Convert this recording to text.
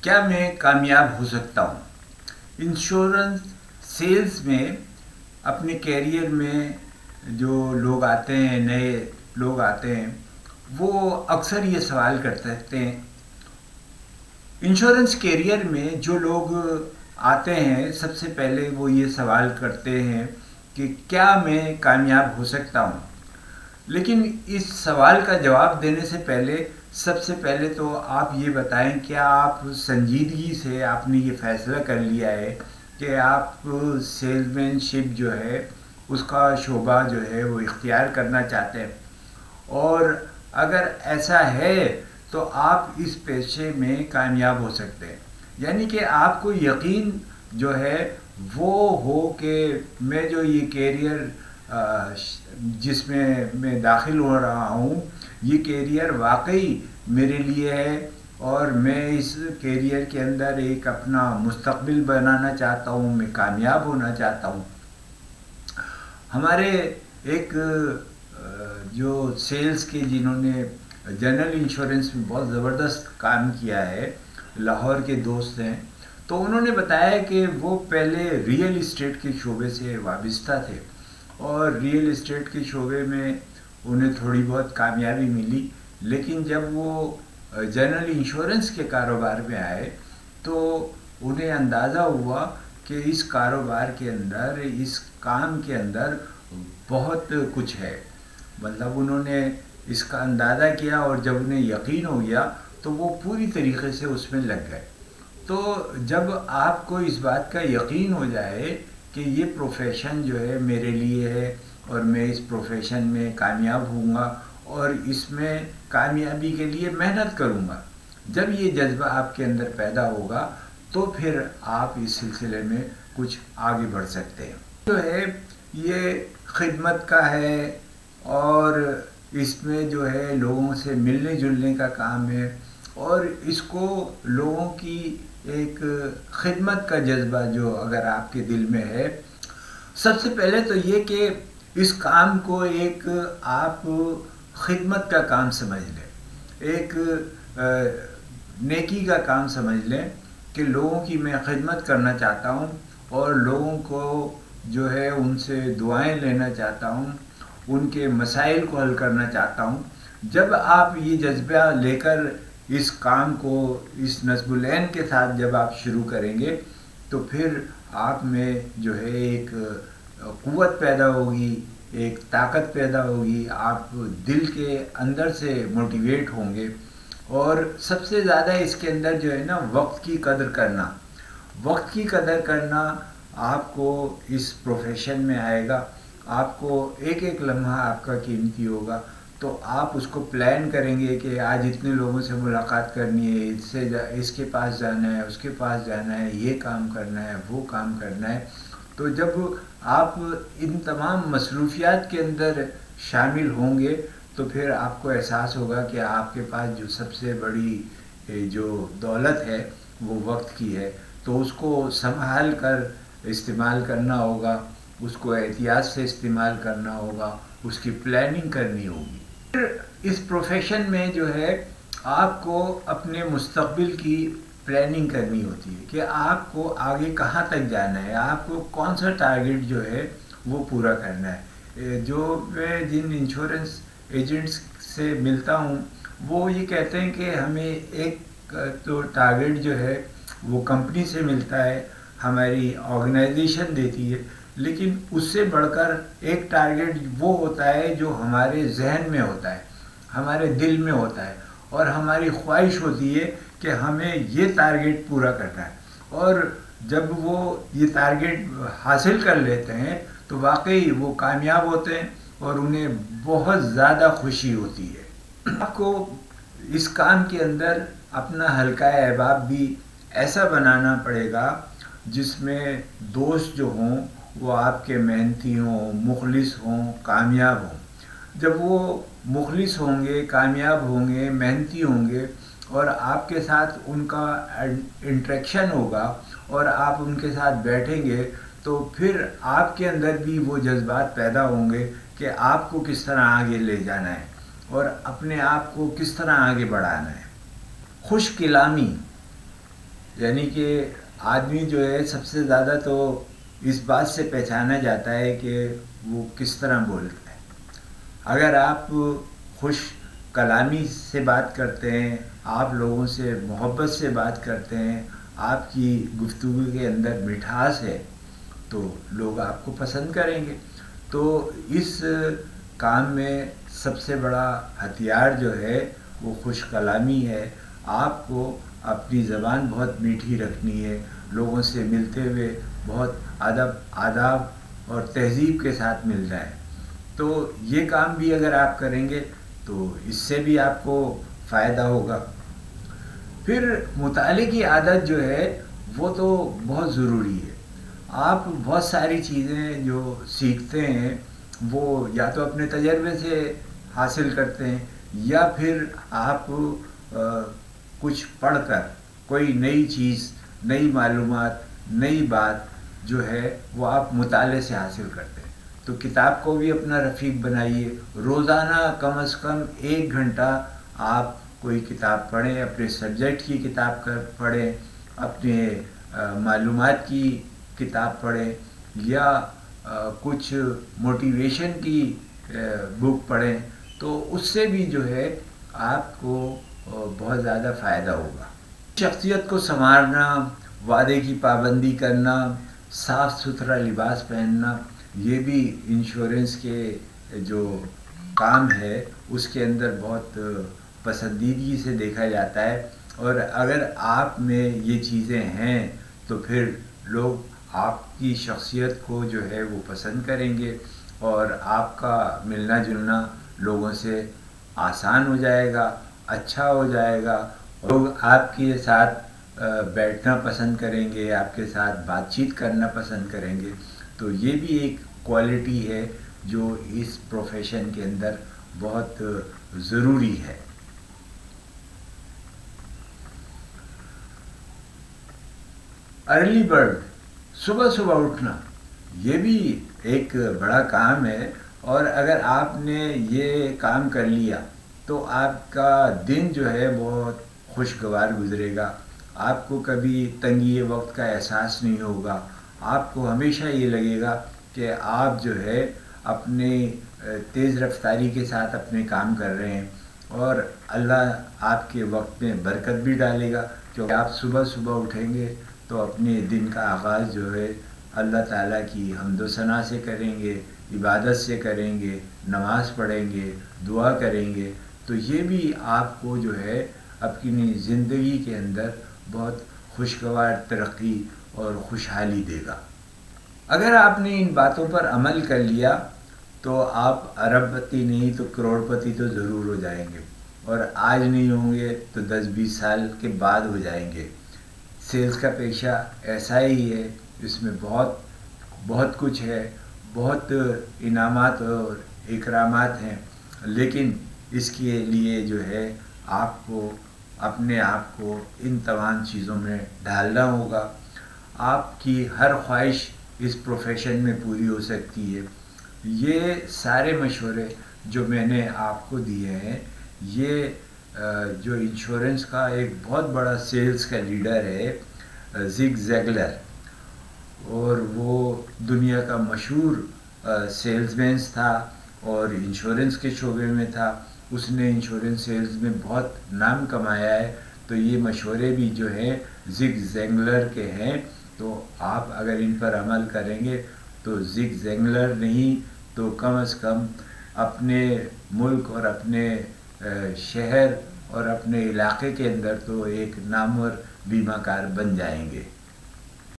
क्या मैं कामयाब हो सकता हूँ? इंश्योरेंस सेल्स में अपने कैरियर में जो लोग आते हैं, नए लोग आते हैं, वो अक्सर ये सवाल करते हैं। इंश्योरेंस कैरियर में जो लोग आते हैं, सबसे पहले वो ये सवाल करते हैं कि क्या मैं कामयाब हो सकता हूँ। लेकिन इस सवाल का जवाब देने से पहले सबसे पहले तो आप ये बताएं, क्या आप संजीदगी से आपने ये फैसला कर लिया है कि आप सेल्समैनशिप जो है उसका शोबा जो है वो इख्तियार करना चाहते हैं? और अगर ऐसा है तो आप इस पेशे में कामयाब हो सकते हैं। यानी कि आपको यकीन जो है वो हो कि मैं जो ये कैरियर जिसमें मैं दाखिल हो रहा हूँ, ये कैरियर वाकई मेरे लिए है और मैं इस कैरियर के अंदर एक अपना मुस्तकबिल बनाना चाहता हूँ, मैं कामयाब होना चाहता हूँ। हमारे एक जो सेल्स के जिन्होंने जनरल इंश्योरेंस में बहुत ज़बरदस्त काम किया है, लाहौर के दोस्त हैं, तो उन्होंने बताया कि वो पहले रियल इस्टेट के शोबे से वाबस्ता थे और रियल इस्टेट के शोबे में उन्हें थोड़ी बहुत कामयाबी मिली, लेकिन जब वो जनरल इंश्योरेंस के कारोबार में आए तो उन्हें अंदाज़ा हुआ कि इस कारोबार के अंदर, इस काम के अंदर बहुत कुछ है। मतलब उन्होंने इसका अंदाज़ा किया और जब उन्हें यकीन हो गया तो वो पूरी तरीके से उसमें लग गए। तो जब आपको इस बात का यकीन हो जाए कि ये प्रोफेशन जो है मेरे लिए है और मैं इस प्रोफेशन में कामयाब होऊंगा और इसमें कामयाबी के लिए मेहनत करूंगा, जब ये जज्बा आपके अंदर पैदा होगा तो फिर आप इस सिलसिले में कुछ आगे बढ़ सकते हैं। जो है ये खिदमत का है और इसमें जो है लोगों से मिलने जुलने का काम है और इसको लोगों की एक खिदमत का जज्बा जो अगर आपके दिल में है, सबसे पहले तो ये कि इस काम को एक आप खिदमत का काम समझ लें, एक नेकी का काम समझ लें कि लोगों की मैं खिदमत करना चाहता हूँ और लोगों को जो है उनसे दुआएं लेना चाहता हूँ, उनके मसाइल को हल करना चाहता हूँ। जब आप ये जज्बा लेकर इस काम को इस नस्बुलैन के साथ जब आप शुरू करेंगे तो फिर आप में जो है एक क़ुव्वत पैदा होगी, एक ताकत पैदा होगी, आप दिल के अंदर से मोटिवेट होंगे। और सबसे ज़्यादा इसके अंदर जो है ना, वक्त की कदर करना, वक्त की कदर करना आपको इस प्रोफेशन में आएगा। आपको एक एक लम्हा आपका कीमती होगा, तो आप उसको प्लान करेंगे कि आज इतने लोगों से मुलाकात करनी है, इसके पास जाना है, उसके पास जाना है, ये काम करना है, वो काम करना है। तो जब आप इन तमाम मसरूफियात के अंदर शामिल होंगे तो फिर आपको एहसास होगा कि आपके पास जो सबसे बड़ी जो दौलत है वो वक्त की है, तो उसको संभाल कर इस्तेमाल करना होगा, उसको एहतियात से इस्तेमाल करना होगा, उसकी प्लानिंग करनी होगी। फिर इस प्रोफेशन में जो है आपको अपने मुस्तकबिल की प्लानिंग करनी होती है कि आपको आगे कहाँ तक जाना है, आपको कौन सा टारगेट जो है वो पूरा करना है। जो मैं जिन इंश्योरेंस एजेंट्स से मिलता हूँ वो ये कहते हैं कि हमें एक तो टारगेट जो है वो कंपनी से मिलता है, हमारी ऑर्गेनाइजेशन देती है, लेकिन उससे बढ़कर एक टारगेट वो होता है जो हमारे जहन में होता है, हमारे दिल में होता है और हमारी ख्वाहिश होती है कि हमें ये टारगेट पूरा करना है। और जब वो ये टारगेट हासिल कर लेते हैं तो वाकई वो कामयाब होते हैं और उन्हें बहुत ज़्यादा खुशी होती है। आपको इस काम के अंदर अपना हल्का अहबाब भी ऐसा बनाना पड़ेगा जिसमें दोस्त जो हों वो आपके मेहनती हों, मुखलिस हों, कामयाब हों। जब वो मुखलिस होंगे, कामयाब होंगे, मेहनती होंगे और आपके साथ उनका इंटरेक्शन होगा और आप उनके साथ बैठेंगे तो फिर आपके अंदर भी वो जज्बात पैदा होंगे कि आपको किस तरह आगे ले जाना है और अपने आप को किस तरह आगे बढ़ाना है। खुश कलामी یعنی کہ آدمی جو ہے سب سے زیادہ تو اس بات سے پہچانا جاتا ہے کہ وہ کس طرح بولتا ہے. اگر آپ خوش کلامی سے بات کرتے ہیں، آپ لوگوں سے محبت سے بات کرتے ہیں، آپ کی گفتگو کے اندر مٹھاس ہے، تو لوگ آپ کو پسند کریں گے. تو اس کام میں سب سے بڑا ہتھیار جو ہے وہ خوش کلامی ہے. آپ کو اپنی زبان بہت میٹھی رکھنی ہے، لوگوں سے ملتے ہوئے بہت آداب اور تہذیب کے ساتھ ملنا ہے. تو یہ کام بھی اگر آپ کریں گے تو اس سے بھی آپ کو فائدہ ہوگا. پھر مطالعے کی عادت جو ہے وہ تو بہت ضروری ہے. آپ بہت ساری چیزیں جو سیکھتے ہیں وہ یا تو اپنے تجربے سے حاصل کرتے ہیں، یا پھر آپ کچھ پڑھ کر کوئی نئی چیز، نئی معلومات، نئی بات جو ہے وہ آپ مطالعے سے حاصل کرتے ہیں. تو کتاب کو بھی اپنا رفیق بنائیے. روزانہ کم از کم 1 گھنٹہ آپ کوئی کتاب پڑھیں، اپنے سبجیکٹ کی کتاب پڑھیں، اپنے معلومات کی کتاب پڑھیں، یا کچھ موٹیویشن کی بک پڑھیں. تو اس سے بھی جو ہے آپ کو بہت زیادہ فائدہ ہوگا. شخصیت کو سنوارنا، وعدے کی پابندی کرنا، صاف ستھرا لباس پہننا، یہ بھی انشورنس کے جو کام ہے اس کے اندر بہت پسندیدگی سے دیکھا جاتا ہے. اور اگر آپ میں یہ چیزیں ہیں تو پھر لوگ آپ کی شخصیت کو جو ہے وہ پسند کریں گے، اور آپ کا ملنا جلنا لوگوں سے آسان ہو جائے گا، اچھا ہو جائے گا. لوگ آپ کے ساتھ بیٹھنا پسند کریں گے، آپ کے ساتھ بات چیت کرنا پسند کریں گے. تو یہ بھی ایک کوالٹی ہے جو اس پروفیشن کے اندر بہت ضروری ہے. ارلی برڈ، صبح صبح اٹھنا، یہ بھی ایک بڑا کام ہے. اور اگر آپ نے یہ کام کر لیا تو آپ کا دن جو ہے بہت خوشگوار گزرے گا. آپ کو کبھی تنگی وقت کا احساس نہیں ہوگا. آپ کو ہمیشہ یہ لگے گا کہ آپ جو ہے اپنے تیز رفتاری کے ساتھ اپنے کام کر رہے ہیں، اور اللہ آپ کے وقت میں برکت بھی ڈالے گا. کیونکہ آپ صبح صبح اٹھیں گے تو اپنے دن کا آغاز جو ہے اللہ تعالیٰ کی حمد و ثنا سے کریں گے، عبادت سے کریں گے، نماز پڑھیں گے، دعا کریں گے. تو یہ بھی آپ کو جو ہے اپنی زندگی کے اندر بہت خوشگوار ترقی اور خوشحالی دے گا. اگر آپ نے ان باتوں پر عمل کر لیا تو آپ ارب پتی نہیں تو کروڑ پتی تو ضرور ہو جائیں گے. اور آج نہیں ہوں گے تو 10-20 سال کے بعد ہو جائیں گے. سیلز کا پیشہ ایسا ہی ہے، اس میں بہت کچھ ہے، بہت انعامات اور اکرامات ہیں. لیکن اس کے لیے جو ہے آپ کو اپنے آپ کو ان تمام چیزوں میں ڈالنا ہوگا. آپ کی ہر خواہش اس پروفیشن میں پوری ہو سکتی ہے. یہ سارے مشورے جو میں نے آپ کو دیے ہیں، یہ جو انشورنس کا ایک بہت بڑا سیلز کا لیڈر ہے زگ زیگلر، اور وہ دنیا کا مشہور سیلز مینس تھا اور انشورنس کے شعبے میں تھا. اس نے انشورنس سیلز میں بہت نام کمایا ہے. تو یہ مشورے بھی جو ہیں زگ زیگلر کے ہیں. تو آپ اگر ان پر عمل کریں گے تو زگ زیگلر نہیں تو کم از کم اپنے ملک اور اپنے شہر اور اپنے علاقے کے اندر تو ایک نامور بیمہ کار بن جائیں گے.